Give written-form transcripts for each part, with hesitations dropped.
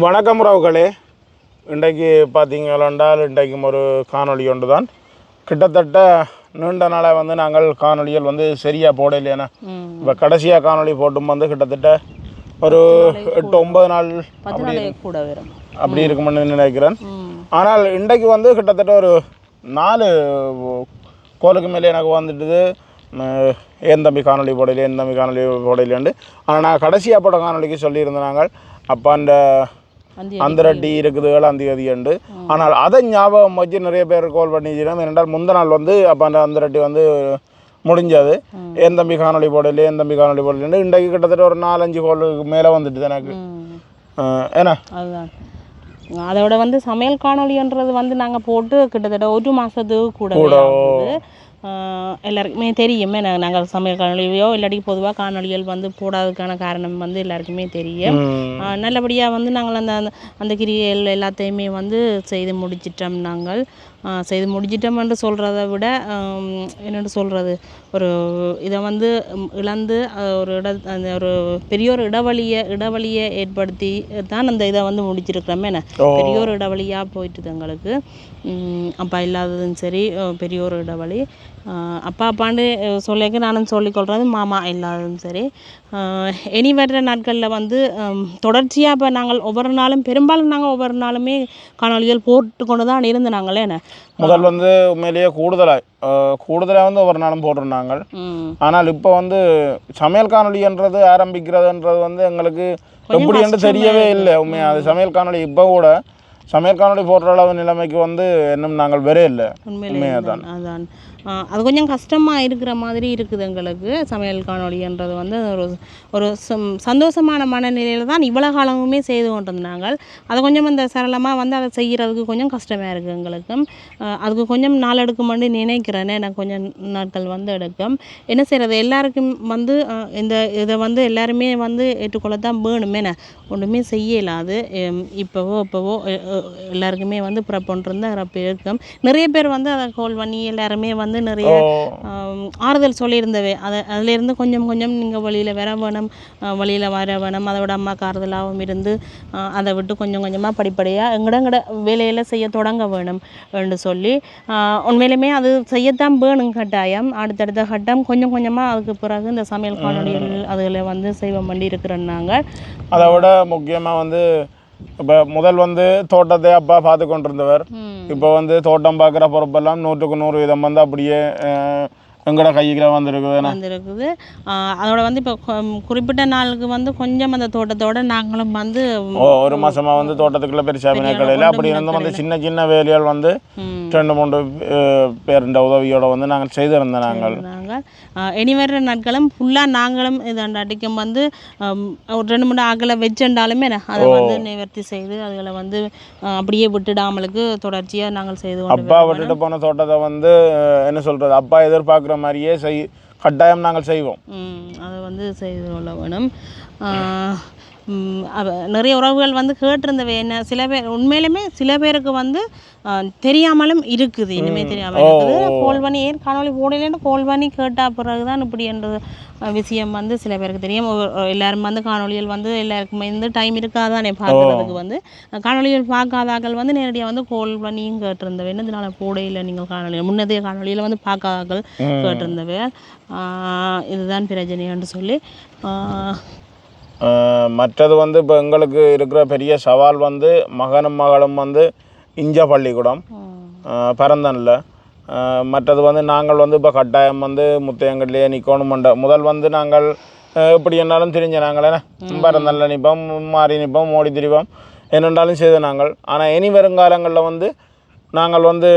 வணக்கம் உறவுகளே. இன்றைக்கு பார்த்தீங்களாண்டால் இன்றைக்கும் ஒரு காணொளி ஒன்று தான். கிட்டத்தட்ட நீண்ட நாளாக வந்து நாங்கள் காணொளிகள் வந்து சரியாக போடலையானா இப்போ கடைசியாக காணொளி போட்டும் வந்து கிட்டத்தட்ட ஒரு 8-9 நாள் அப்படி இருக்குமென்னு நினைக்கிறேன். ஆனால் இன்றைக்கு வந்து கிட்டத்தட்ட ஒரு 4 கோலுக்கு மேலே எனக்கு வந்துட்டுது. ஏன் தம்பி காணொலி போடலையே, என் தம்பி காணொலி போடலையாண்டு. ஆனால் நான் கடைசியாக போட்ட காணொலிக்கு சொல்லியிருந்தேன் நாங்கள் அப்போ அந்த ரெட்டி இருக்குது 7ஆம் தேதி உண்டு. ஆனால் அதை ஞாபகம் வச்சு நிறைய பேர் கால் பண்ணிச்சிடும். ஏனென்றால் முந்த நாள் வந்து அப்போ அந்த ரெட்டி வந்து முடிஞ்சது. என் தம்பி காணொலி போடலையே, என் தம்பி காணொலி போடலையே. இன்றைக்கு கிட்டத்தட்ட ஒரு 4-5 கோலுக்கு மேலே வந்துட்டு எனக்கு. ஏன்னா அதுதான் அதோட வந்து சமையல் காணொலின்றது வந்து நாங்கள் போட்டு கிட்டத்தட்ட 1 மாதத்துக்கு கூட எல்லாருக்குமே தெரியுமே. நாங்கள் சமையல் காணொலியோ இல்லாட்டி பொதுவாக காணொலிகள் வந்து போடாததுக்கான காரணம் வந்து எல்லாருக்குமே தெரியும். நல்லபடியாக வந்து நாங்கள் அந்த கிரியைகள் எல்லாத்தையுமே வந்து செய்து முடிச்சிட்டோம். நாங்கள் செய்து முடிச்சிட்டோம் என்று சொல்கிறத விட என்னென்னு சொல்கிறது, ஒரு இதை வந்து இழந்து ஒரு பெரிய ஒரு இடைவெளியை ஏற்படுத்தி தான் அந்த இதை வந்து முடிச்சிருக்கிறோமே. பெரிய ஒரு இடைவெளியாக போயிட்டுது எங்களுக்கு. அப்பா இல்லாததும் சரி, பெரிய ஒரு இடைவெளி. அப்பாண்டு சொல்லிக்க நானும் சொல்லிக்கொள்கிறது, மாமா இல்லாததும் சரி. இனி வர்ற நாட்களில் வந்து தொடர்ச்சியாக இப்போ நாங்கள் ஒவ்வொரு நாளும் பெரும்பாலும் நாங்கள் ஒவ்வொரு நாளுமே காணொலிகள் போட்டு கொண்டு தான் இருந்து நாங்களே. முதல் வந்து உண்மையிலேயே கூடுதலாக வந்து ஒவ்வொரு நாளும் போட்டிருந்தாங்க. ஆனால் இப்போ வந்து சமையல் காணொலின்றது ஆரம்பிக்கிறதுன்றது வந்து எங்களுக்கு எப்படி என்று தெரியவே இல்லை. உண்மையாக அது சமையல் காணொலி இப்போ கூட சமையல் காணொலி போடுற அளவு நிலைமைக்கு வந்து இன்னும் நாங்கள் வரே இல்லை. உண்மையாக தான் அதான் அது கொஞ்சம் கஷ்டமாக இருக்கிற மாதிரி இருக்குது எங்களுக்கு. சமையல் காணொலின்றது வந்து ஒரு சந்தோஷமான மனநிலையில் தான் இவ்வளோ காலமுமே செய்து கொண்டிருந்தாங்க. அதை கொஞ்சம் அந்த சரளமாக வந்து அதை செய்கிறதுக்கு கொஞ்சம் கஷ்டமாக இருக்குது எங்களுக்கு. அதுக்கு கொஞ்சம் நாள் எடுக்குமென்று நினைக்கிறேன்னு எனக்கு கொஞ்சம் நாட்கள் வந்து எடுக்கும். என்ன செய்கிறது, எல்லாருக்கும் வந்து இதை வந்து எல்லாருமே வந்து ஏற்றுக்கொள்ளத்தான் வேணுமே. ஒன்றுமே செய்யலாது. இப்போவோ எல்லாருக்குமே வந்து பிறப்புன்றிருந்த இறப்பு இருக்கும். நிறைய பேர் வந்து அதை கோல் பண்ணி எல்லாருமே வந்து நிறைய ஆறுதல் சொல்லியிருந்தவை. அதிலேருந்து கொஞ்சம் நீங்கள் வழியில் வர வேணும், அதோட அம்மாவுக்கு ஆறுதலாகவும் இருந்து அதை விட்டு கொஞ்சம் கொஞ்சமாக படிப்படியாக எங்கட வேலையில் செய்ய தொடங்க வேணும் என்று சொல்லி உண்மையிலுமே அது செய்யத்தான் வேணும் கட்டாயம். அடுத்தடுத்த கட்டம் கொஞ்சம் கொஞ்சமாக அதுக்கு பிறகு இந்த சமையல் காணொலிகள் அதில் வந்து செய்வோம் பண்ணி இருக்கிறோம் நாங்கள். அதை விட முக்கியமாக வந்து இப்போ முதல் வந்து தோட்டத்தை அப்பா பார்த்து கொண்டிருந்தவர். இப்போ வந்து தோட்டம் பார்க்குற பொறுப்பெல்லாம் 100க்கு 100% வந்து அப்படியே எங்கட கையில் வந்துருக்குது. அதோட வந்து இப்போ குறிப்பிட்ட நாளுக்கு வந்து கொஞ்சம் அந்த தோட்டத்தோட நாங்களும் வந்து ஒரு மாசமாக வந்து தோட்டத்துக்குள்ள பெருசாக கடையில் அப்படி இருந்து வந்து சின்ன சின்ன வேலைகள் வந்து 2-3 பேருண்ட உதவியோட வந்து நாங்கள் செய்திருந்தோம். நாங்கள் இனி வர்ற நாட்களும் ஃபுல்லாக நாங்களும் இதாண்டிக்கும் வந்து ஒரு 2-3 ஆக்களை வச்சுட்டாலுமே அதை வந்து நிவர்த்தி செய்து அதுகளை வந்து அப்படியே விட்டுடாமலுக்கு தொடர்ச்சியாக நாங்கள் செய்து அப்பா விட்டுட்டு போன தோட்டத்தை வந்து என்ன சொல்கிறது, அப்பா எதிர்பார்க்குற மாதிரியே கட்டாயம் நாங்கள் செய்வோம். அதை வந்து செய்து கொள்ள வேணும். நிறைய உறவுகள் வந்து கேட்டிருந்தவை. என்ன சில பேர் உண்மையிலுமே சில பேருக்கு வந்து தெரியாமலும் இருக்குது, இனிமேல் தெரியாமல் இருக்குது. கோல் பண்ணி ஏன் காணொலி போடலன்னு கோல் பண்ணி கேட்டால் பிறகுதான் இப்படி என்ற விஷயம் வந்து சில பேருக்கு தெரியும். எல்லாரும் வந்து காணொலிகள் வந்து எல்லாருக்குமே வந்து டைம் இருக்காதானே பார்க்குறதுக்கு. வந்து காணொலிகள் பார்க்காதாக்கள் வந்து நேரடியாக வந்து கோல் பண்ணியும் கேட்டிருந்தவை. என்னதுனால போடையில் நீங்கள் காணொலியில் முன்னதைய காணொலியில் வந்து பார்க்காதாக்கள் கேட்டிருந்தவை. இதுதான் பிரச்சனைன்னு சொல்லி. மற்றது வந்து இப்போ எங்களுக்கு இருக்கிற பெரிய சவால் வந்து மகனும் மகளும் வந்து இஞ்ச பள்ளிக்கூடம் பரந்தனில். மற்றது வந்து நாங்கள் வந்து இப்போ கட்டாயம் வந்து முத்தையங்கள்லேயே நிற்கணும். முதல் வந்து நாங்கள் எப்படி என்னாலும் தெரிஞ்ச நாங்களே பரந்தனில் நிற்போம், மாறி நிற்போம், ஓடி திரிவோம், என்னென்றாலும் செய்த நாங்கள். ஆனால் இனி வருங்காலங்களில் வந்து நாங்கள் வந்து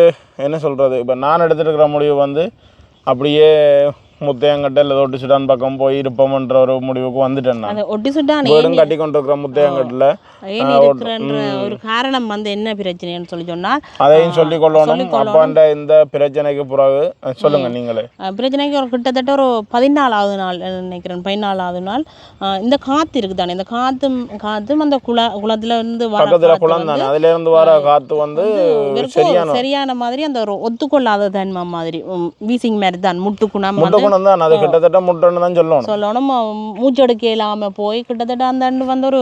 என்ன சொல்கிறது, இப்போ நான் எடுத்துருக்கிற முடிவு வந்து அப்படியே முத்தையங்கட்ட இல்லை ஒட்டி சுடான் பக்கம் போய் இருப்போம்ன்ற ஒரு முடிவுக்கு வந்துட்டேன். நான் கட்டி கொண்டிருக்கிற முத்தையங்கட்டில் ஒரு காரணம் வந்து என்ன பிரச்சனைன்னு சொல்லி சொன்னால் அதையும் சொல்லிக் கொள்ளணும். அப்பாண்ட இந்த பிரச்சனைக்கு பிறகு சொல்லுங்க நீங்களே. பிரச்சனைக்கு ஒரு கிட்டத்தட்ட ஒரு 14ஆவது நாள் நினைக்கிறேன், 14ஆவது நாள் இந்த காற்று இருக்குது தானே. இந்த காற்றும் அந்த குளத்துல இருந்து பக்கத்தில் குளம் தானே, அதுல இருந்து வர காற்று வந்து சரியான மாதிரி அந்த ஒரு ஒத்துக்கொள்ளாத தன்மை மாதிரி வீசிங் மாதிரி தான். முட்டுக்குணம் வந்து முட்டுக்கணும் தான், அது கிட்டத்தட்ட முட்டுன்னு தான் சொல்லணும். மூச்செடுக்க இல்லாமல் போய் கிட்டத்தட்ட அந்த அண்டு வந்து ஒரு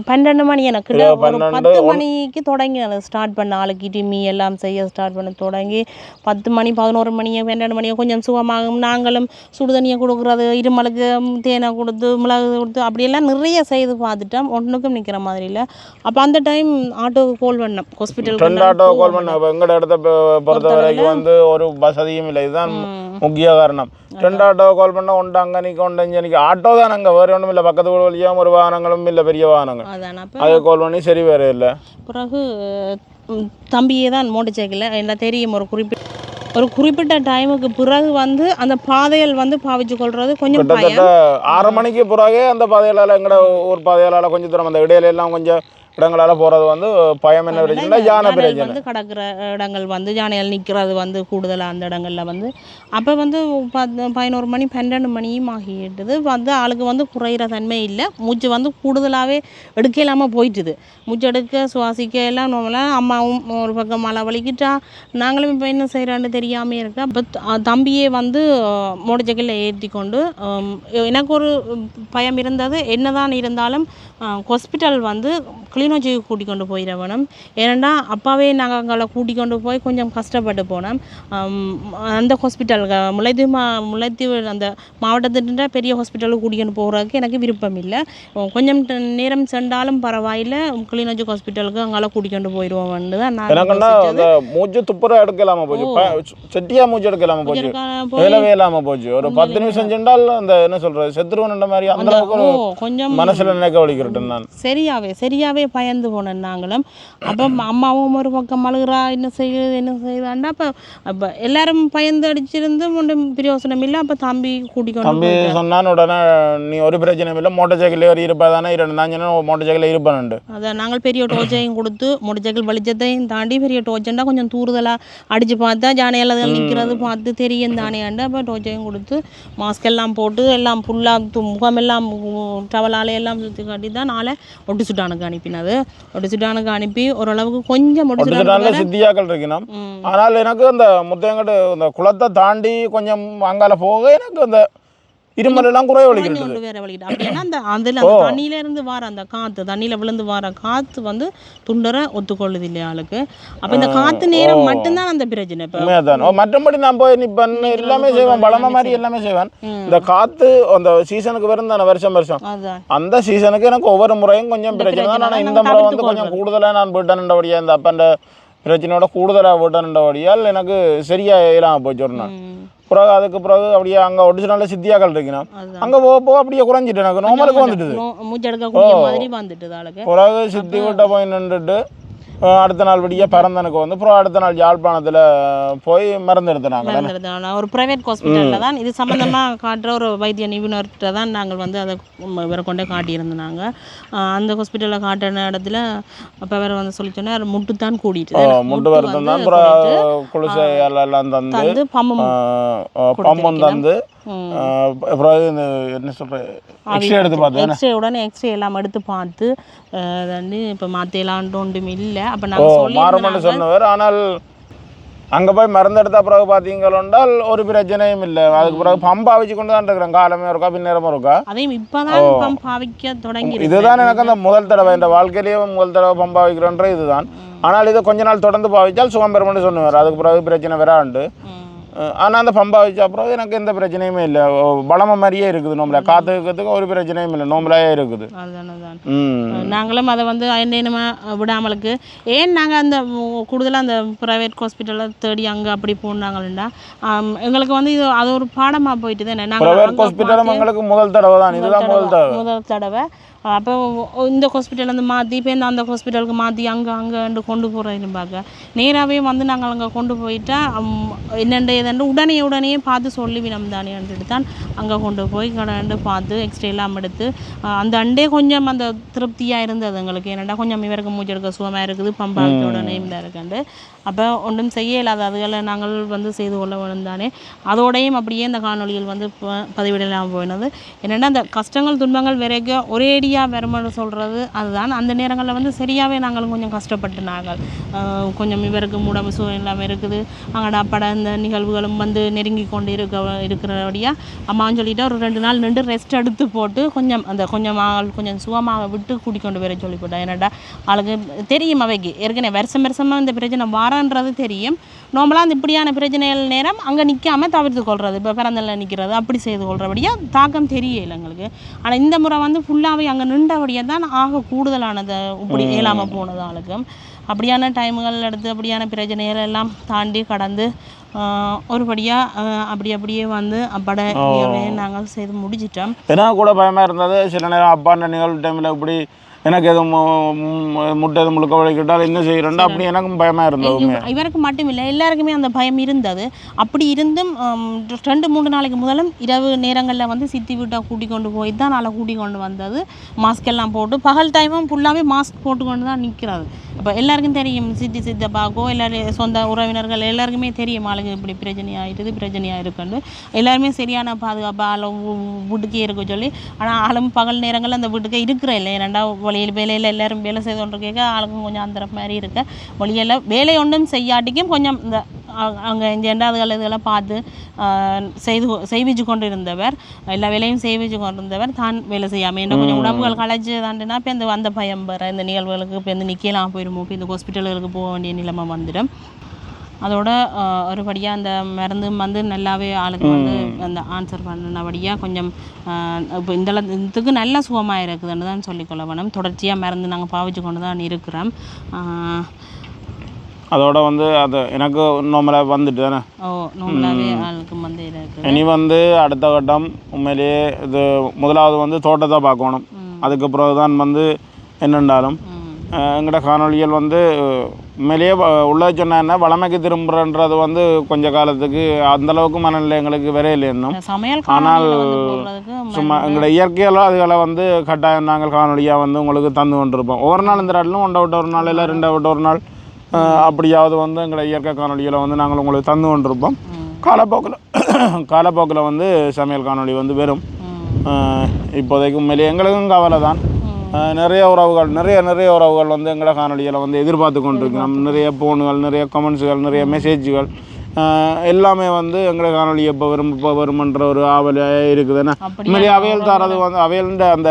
12 மணி எனக்கு ஒரு 10 மணிக்கு தொடங்கி அதை ஸ்டார்ட் பண்ண ஆளுக்கு டிமி எல்லாம் செய்ய ஸ்டார்ட் பண்ண தொடங்கி 10 மணி 11 மணி 12 மணியோ கொஞ்சம் சுகமாகும். நாங்களும் சுடுதண்ணியை கொடுக்குறது, இருமலுக்கு தேனை கொடுத்து மிளகு கொடுத்து அப்படியெல்லாம் நிறைய செய்து பார்த்துட்டோம். ஒன்றுக்கும் நிற்கிற மாதிரி இல்லை. அப்போ அந்த டைம் ஆட்டோவுக்கு கால் பண்ணோம், ஹாஸ்பிட்டலுக்கு ஆட்டோ கால் பண்ண. எங்களோட இடத்த பொறுத்த வரைக்கும் வந்து ஒரு வசதியும் இல்லை, இதுதான் முக்கிய காரணம். 2 ஆட்டோ கால் பண்ண ஒன்று அங்கே நிற்க ஒன்று இங்கே நிற்க. ஆட்டோ தான் அங்கே வேறு ஒன்றும் இல்லை, பக்கத்து வழியாக ஒரு வாகனங்களும் இல்லை, பெரிய வாகனங்கள். அதை கால் பண்ணி சரி வேறு இல்லை. பிறகு தம்பியே தான் மோட்டர் சைக்கிளில் என்ன தெரியும் ஒரு குறிப்பிட்ட டைமுக்கு பிறகு வந்து அந்த பாதைகள் வந்து பாவிச்சு கொள்வது கொஞ்சம் கிட்டத்தட்ட 6 மணிக்கு பிறகு அந்த பாதைகளால் எங்களோட ஊர் பாதைகளால் கொஞ்சம் தூரம் அந்த இடையில எல்லாம் கொஞ்சம் இடங்களால் போகிறது வந்து பயம் என்ன பிரச்சனை, யானை பிரச்சனை வந்து கிடக்கிற இடங்கள் வந்து யானைகள் நிற்கிறது வந்து கூடுதலாக அந்த இடங்களில் வந்து அப்போ வந்து 11 மணி 12 மணியும் ஆகிட்டுது வந்து ஆளுக்கு வந்து குறையிற தன்மை இல்லை. மூச்சு வந்து கூடுதலாகவே எடுக்க இல்லாமல் போயிட்டுது. மூச்சு எடுக்க சுவாசிக்க எல்லாம் நம்மளாம் அம்மாவும் ஒரு பக்கம் மழை வலிக்கிட்டா, நாங்களும் இப்போ என்ன செய்கிறான்னு தெரியாமல் இருக்கா. அப்போ தம்பியே வந்து மோட்டர் சைக்கிளில் ஏற்றி கொண்டு எனக்கு ஒரு பயம் இருந்தது. என்னதான் இருந்தாலும் ஹாஸ்பிட்டல் வந்து கிளிநொச்சிக்கு கூட்டி கொண்டு போயிட வேணும். ஏன்னா அப்பாவே நாங்கள் அங்கே கூட்டி கொண்டு போய் கொஞ்சம் கஷ்டப்பட்டு போனோம். அந்த ஹாஸ்பிட்டல் முல்லைத்தீவு அந்த மாவட்டத்திட்ட பெரிய ஹாஸ்பிட்டலுக்கு கூட்டிகிட்டு போகிறதுக்கு எனக்கு விருப்பம் இல்லை. கொஞ்சம் நேரம் சென்றாலும் பரவாயில்லை, கிளிநொச்சி ஹாஸ்பிட்டலுக்கு அங்கே கூட்டிகிட்டு போயிடுவோம் தான் நான். மூச்சு துப்புற எடுக்கலாமா போச்சு, செட்டியா மூச்சு எடுக்கலாமா போச்சு, வேலவே இல்லாமல் போச்சு. ஒரு 10 நிமிஷம் சென்றால் அந்த என்ன சொல்கிறது செத்துருவன்ற மாதிரி அந்த அளவுக்கு கொஞ்சம் மனசில் நினைக்க வலிக்கிறேன் நான். சரியாவே பயந்து போனேன் நாங்களும். அப்போ அம்மாவும் ஒரு பக்கம் அழுகிறா, என்ன செய்யுதாண்டா. அப்போ எல்லாரும் பயந்து அடிச்சிருந்து ஒன்றும் பிரயோசனம் இல்லை. அப்போ தம்பி கூட்டிக்கொண்டு சொன்னான் உடனே நீ ஒரு பிரச்சனையும் இல்லை, மோட்டர் சைக்கிள் ஒரு இருப்பதானே 2 நான் மோட்டர் சைக்கிள் இருப்பேன். அதான் நாங்கள் பெரிய டோர்ச்சையும் கொடுத்து மோட்டர் சைக்கிள் வெளிச்சத்தையும் தாண்டி பெரிய டோர்ச்சண்டா கொஞ்சம் தூறுதலாக அடித்து பார்த்தா ஜானையில் நிற்கிறது பார்த்து தெரியும் தானேயாண்டு. அப்போ டோர்ச்சையும் கொடுத்து மாஸ்க் எல்லாம் போட்டு எல்லாம் ஃபுல்லாக முகமெல்லாம் டவலாலே எல்லாம் சுற்றி காட்டி தான் நாளை ஒட்டுசுட்டானுக்கு அனுப்பினது. ஒட்டுசுட்டானுக்கு அனுப்பி ஓரளவுக்கு கொஞ்சம் சித்தியாக்கள் இருக்கணும். ஆனால் எனக்கு அந்த முத்தையங்கட்டு இந்த குளத்தை தாண்டி கொஞ்சம் அங்கால போக எனக்கு அந்த இருமல் எல்லாம் குறைய வலிக்கிறது வேற வலிக்கிட்டு. அப்படின்னா அந்த அதில் தண்ணியில இருந்து வர அந்த காற்று, தண்ணியில் விழுந்து வர காற்று வந்து துண்டரை ஒத்துக்கொள்ளுது இல்லையா ஆளுக்கு. அப்போ இந்த காற்று நேரம் மட்டும்தான் அந்த பிரச்சனை. இப்போ மற்றபடி நான் போய் நிப்பன் எல்லாமே செய்வேன், பலமா மாதிரி எல்லாமே செய்வேன். இந்த காற்று அந்த சீசனுக்கு வரும் தானே வருஷம் அந்த சீசனுக்கு எனக்கு ஒவ்வொரு முறையும் கொஞ்சம் பிரச்சனை தான். ஆனால் இந்த முறை வந்து கொஞ்சம் கூடுதலாக நான் போயிட்டேன்ன்றபடியா இந்த அப்பண்ட பிரச்சனையோட கூடுதலாக போயிட்டேன்ன்றபடியால் எனக்கு சரியாக இல்லாமல் போச்சு ஒரு நாள். பிறகு அதுக்கு பிறகு அப்படியே அங்கே ஒடிச்சினால சித்தியாக்கள் இருக்கணும், அங்கே போக அப்படியே குறைஞ்சிட்டு எனக்கு நோமலுக்கு வந்துட்டு. பிறகு சித்தி விட்ட போய் நின்றுட்டு அடுத்த நாள் விடிய பிறந்தனுக்கு வந்து அப்புறம் அடுத்த நாள் யாழ்ப்பாணத்தில் போய் மருந்து எடுத்துனாங்க. ஒரு ப்ரைவேட் ஹாஸ்பிட்டலில் தான் இது சம்மந்தமாக காட்டுற ஒரு வைத்திய நிபுணர்கிட்ட தான் நாங்கள் வந்து அதை வேறு கொண்டே காட்டியிருந்தாங்க. அந்த ஹாஸ்பிட்டலில் காட்டின இடத்துல அப்போ வேறு வந்து சொல்லி சொன்னால் முட்டு தான் கூட்டிட்டு முட்டு வருத்தம் தான் குளிசை எல்லாம் தந்து பம்பம் தந்து அப்புறம் என்ன சொல்கிறேன் எக்ஸ்ரே எடுத்து பார்த்தேன். எக்ஸ்ரே எல்லாம் எடுத்து பார்த்து வந்து இப்போ மாற்றலான்ட்டு ஒன்றும் இல்லை. அப்போ நாங்கள் மாறமான்னு சொன்னவர். ஆனால் அங்கே போய் மருந்து எடுத்த பிறகு பார்த்தீங்கன்னால் ஒரு பிரச்சனையும் இல்லை. அதுக்கு பிறகு பம்ப் பாவிச்சு கொண்டு தான் இருக்கிறேன், காலமே இருக்கா பின்னேரமும் இருக்கா. அதையும் இப்போதான் பம்ப் பாவிக்க தொடங்கி. இதுதான் எனக்கு அந்த முதல் தடவை இந்த வாழ்க்கையிலேயே முதல் தடவை பம்ப் பாவிக்கிறோன்ற இதுதான். ஆனால் இதை கொஞ்ச நாள் தொடர்ந்து பாவிச்சால் சுகம் பெறும்னு சொன்னார். அதுக்கு பிறகு பிரச்சனை வராண்டு. ஆனால் அந்த பம்பா வச்ச அப்புறம் எனக்கு எந்த பிரச்சனையுமே இல்லை, பலம மாதிரியே இருக்குது. நோம்பல காத்துக்கிறதுக்கு ஒரு பிரச்சனையும் இல்லை, நோம்பலாயே இருக்குது. நாங்களும் அதை வந்து என்னென்ன விடாமலுக்கு ஏன் நாங்கள் அந்த கூடுதலாக அந்த ப்ரைவேட் ஹாஸ்பிட்டலில் தேடி அங்கே அப்படி போனாங்கள்டா எங்களுக்கு வந்து இது அது ஒரு பாடமாக போயிட்டு தானே. நாங்கள் ஹாஸ்பிட்டலும் எங்களுக்கு முதல் தடவை தான், இதுதான் முதல் தடவை. அப்போ இந்த ஹாஸ்பிட்டல் வந்து மாற்றி இப்போ அந்த ஹாஸ்பிட்டலுக்கு மாற்றி அங்கே கொண்டு போகிறேன்னு பார்க்க நேராகவே வந்து நாங்கள் அங்கே கொண்டு போயிட்டா என்னென்ன ஏதாண்டு உடனே பார்த்து சொல்லிவினோம் தானேன்ட்டு தான் அங்கே கொண்டு போய் கடாண்டு பார்த்து எக்ஸ்ரே எல்லாம் எடுத்து அந்த அண்டே கொஞ்சம் அந்த திருப்தியாக இருந்தது எங்களுக்கு. ஏன்னாண்டா கொஞ்சம் இவருக்கு மூச்சு எடுக்க சுகமாக இருக்குது, பம்பாக்கு உடனே இந்த இருக்குண்டு. அப்போ ஒன்றும் செய்ய இல்லாத அதுகளை நாங்கள் வந்து செய்து கொள்ள வேணும் தானே. அதோடையும் அப்படியே இந்த காணொலிகள் வந்து பதிவிடலாம் போயினது. என்னென்னா அந்த கஷ்டங்கள் துன்பங்கள் வரைக்கும் ஒரே சரியாக வருமானு சொல்கிறது அதுதான். அந்த நேரங்களில் வந்து சரியாகவே நாங்களும் கொஞ்சம் கஷ்டப்பட்டு நாங்கள் கொஞ்சம் இவருக்கு உடம்பு சுகம் இல்லாமல் இருக்குது, அங்கடா பட இந்த நிகழ்வுகளும் வந்து நெருங்கி கொண்டு இருக்கிறபடியாக அம்மான்னு சொல்லிவிட்டு ஒரு 2 நாள் நின்று ரெஸ்ட் எடுத்து போட்டு கொஞ்சம் அந்த கொஞ்சம் சுகமாக விட்டு கூட்டிக்கொண்டு வர சொல்லிவிட்டேன். ஏன்னாடா ஆளுக்கு தெரியும் அவைக்கு ஏற்கனவே வருஷமாக இந்த பிரச்சனை வாரன்றது தெரியும். நார்மலாக அந்த இப்படியான பிரச்சனைகள் நேரம் அங்கே நிற்காமல் தவிர்த்து கொள்வது, இப்போ பிறந்தல நிற்கிறது அப்படி செய்து கொள்கிறபடியாக தாக்கம் தெரியல எங்களுக்கு. ஆனால் இந்த முறை வந்து ஃபுல்லாகவே அங்கே நின்றபடியாக தான் ஆக கூடுதலானது இப்படி இயலாமல் போனது ஆளுக்கும். அப்படியான டைமுகள் எடுத்து அப்படியான பிரச்சனைகள் எல்லாம் தாண்டி கடந்து ஒருபடியாக அப்படியே வந்து அப்படையவே நாங்கள் செய்து முடிச்சிட்டோம். ஏன்னா கூட பயமாக இருந்தது சில நேரம் அப்பாண்ட நிகழ்வு டைமில் இப்படி எனக்கு எதுவும் முட்டை எதுவும் முழுக்க வலிக்கிட்டால் என்ன செய்கிறேன்டா அப்படி எனக்கும் பயமாக இருந்தது. இவருக்கு மட்டும் இல்லை எல்லாருக்குமே அந்த பயம் இருந்தது. அப்படி இருந்தும் 2-3 நாளைக்கு முதலும் இரவு நேரங்களில் வந்து சித்தி வீட்டை கூட்டிக் கொண்டு போய் தான் நாளை கூட்டிக் கொண்டு வந்தது. மாஸ்க் எல்லாம் போட்டு பகல் டைமும் ஃபுல்லாகவே மாஸ்க் போட்டுக்கொண்டு தான் நிற்கிறது. இப்போ எல்லாருக்கும் தெரியும், சித்தப்பாக்கோ எல்லாரும் சொந்த உறவினர்கள் எல்லாருக்குமே தெரியும் ஆளுங்க இப்படி பிரச்சனையாக இருக்குன்னு. எல்லாருமே சரியான பாதுகாப்பு ஆளும் வீட்டுக்கே இருக்க சொல்லி. ஆனால் ஆளும் பகல் நேரங்களில் அந்த வீட்டுக்கே இருக்கிற இல்லை. ஏன்னாண்டா வேலையில் எல்லோரும் வேலை செய்து கொண்டு கேட்க ஆளுக்கும் கொஞ்சம் அந்த மாதிரி இருக்க வழியில் வேலை ஒன்றும் செய்யாட்டிக்கும் கொஞ்சம் இந்த அங்கே இந்த 2வது இதெல்லாம் பார்த்து செய்விச்சு கொண்டு இருந்தவர், எல்லா வேலையும் செய்விச்சு கொண்டு இருந்தவர் தான் வேலை செய்யாமல் என்ன கொஞ்சம் உடம்புகள் களைச்சி தாண்டினா இப்போ இந்த வந்த பயம் வர இந்த நிகழ்வுகளுக்கு இப்போ இந்த நிற்கலாம் போயிடுமோ, இப்போ இந்த ஹாஸ்பிட்டல்களுக்கு போக வேண்டிய நிலைமை வந்துடும். அதோட ஒருபடியாக அந்த மருந்து வந்து நல்லாவே ஆளுக்கு வந்து அந்த ஆன்சர் பண்ணினபடியாக கொஞ்சம் இப்போ இதுக்கு நல்ல சுகமாக இருக்குதுன்னு தான் சொல்லிக்கொள்ள வேணும். தொடர்ச்சியாக மருந்து நாங்கள் பாவிச்சு கொண்டு தான் இருக்கிறோம். அதோட வந்து அது எனக்கு நார்மலாக வந்துட்டு தானே. நார்மலாகவே ஆளுக்கு வந்து இருக்குது. இனி வந்து அடுத்த கட்டம் உண்மையிலேயே இது முதலாவது வந்து தோட்டத்தை பார்க்கணும். அதுக்கப்புறம் தான் வந்து என்னென்றாலும் எங்களோட காணொலிகள் வந்து உண்மையிலேயே உள்ள சொன்னா வளமைக்கு திரும்புறன்றது வந்து கொஞ்ச காலத்துக்கு அந்தளவுக்கு மனநிலை எங்களுக்கு வரையில்லை இன்னும். ஆனால் சும்மா எங்களோட இயற்கையெல்லாம் அதுகளை வந்து கட்டாயம் நாங்கள் காணொலியாக வந்து உங்களுக்கு தந்து கொண்டிருப்போம். ஒவ்வொரு நாள் இந்த நாட்டிலும் 1 விட்டு 1 நாள் இல்லை 2 விட்டு 1 நாள் அப்படியாவது வந்து எங்களை இயற்கை காணொலிகளை வந்து நாங்கள் உங்களுக்கு தந்து கொண்டிருப்போம். காலப்போக்கில் வந்து சமையல் காணொலி வந்து வெறும் இப்போதைக்கு உண்மையிலே எங்களுக்கும் கவலை தான். நிறைய உறவுகள் வந்து எங்களை காணொலிகளை வந்து எதிர்பார்த்து கொண்டிருக்கிறோம். நிறைய ஃபோனுகள், நிறைய கமெண்ட்ஸுகள், நிறைய மெசேஜுகள் எல்லாமே வந்து எங்களை காணொலி எப்போ வருமன்ற ஒரு ஆவலாக இருக்குதுன்னா உண்மையிலே அவையல் தரது வந்து அவையல்ன்ற அந்த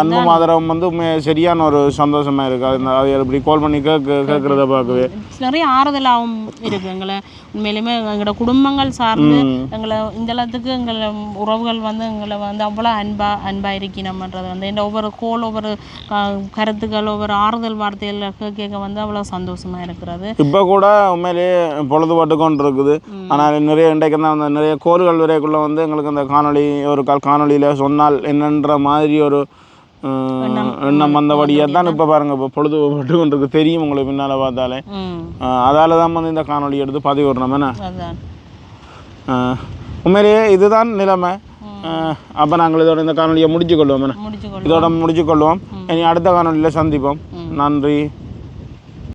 அன்பு மாதிரம் வந்து சரியான ஒரு சந்தோஷமாக இருக்குது. அது அவையல் இப்படி கால் பண்ணி கேட்குறத பார்க்கவே நிறைய ஆறுதலாகவும் இருக்குது. எங்களை உண்மையிலுமே எங்களோட குடும்பங்கள் சார்ந்து எங்களை இந்த அளவுக்கு எங்களை உறவுகள் வந்து எங்களை வந்து அவ்வளோ அன்பாக இருக்கணும்ன்றது வந்து இந்த ஒவ்வொரு கருத்துக்கள் ஒவ்வொரு ஆறுதல் வார்த்தைகள் கேட்க வந்து அவ்வளோ சந்தோஷமாக இருக்கிறது. இப்போ கூட உண்மையிலேயே பொழுதுபட்டு கொண்டு இருக்குது. ஆனால் இன்றைக்கு தான் நிறைய கோள்கள் வரைக்குள்ளே வந்து எங்களுக்கு அந்த காணொலியில் சொன்னால் என்னன்ற மாதிரி ஒரு எண்ணம் வந்தபடியாக தான் இப்போ பாருங்கள் இப்போ பொழுதுபட்டு கொண்டு இருக்கு. தெரியும் உங்களுக்கு பின்னால் பார்த்தாலே. அதால் தான் வந்து இந்த காணொலி எடுத்து பதிவு விடணும். என்ன உண்மையிலேயே இதுதான் நிலைமை. அப்போ நாங்கள் இதோட இந்த காணொலியை முடிச்சுக்கொள்வோம். இனி அடுத்த காணொலியில் சந்திப்போம். நன்றி.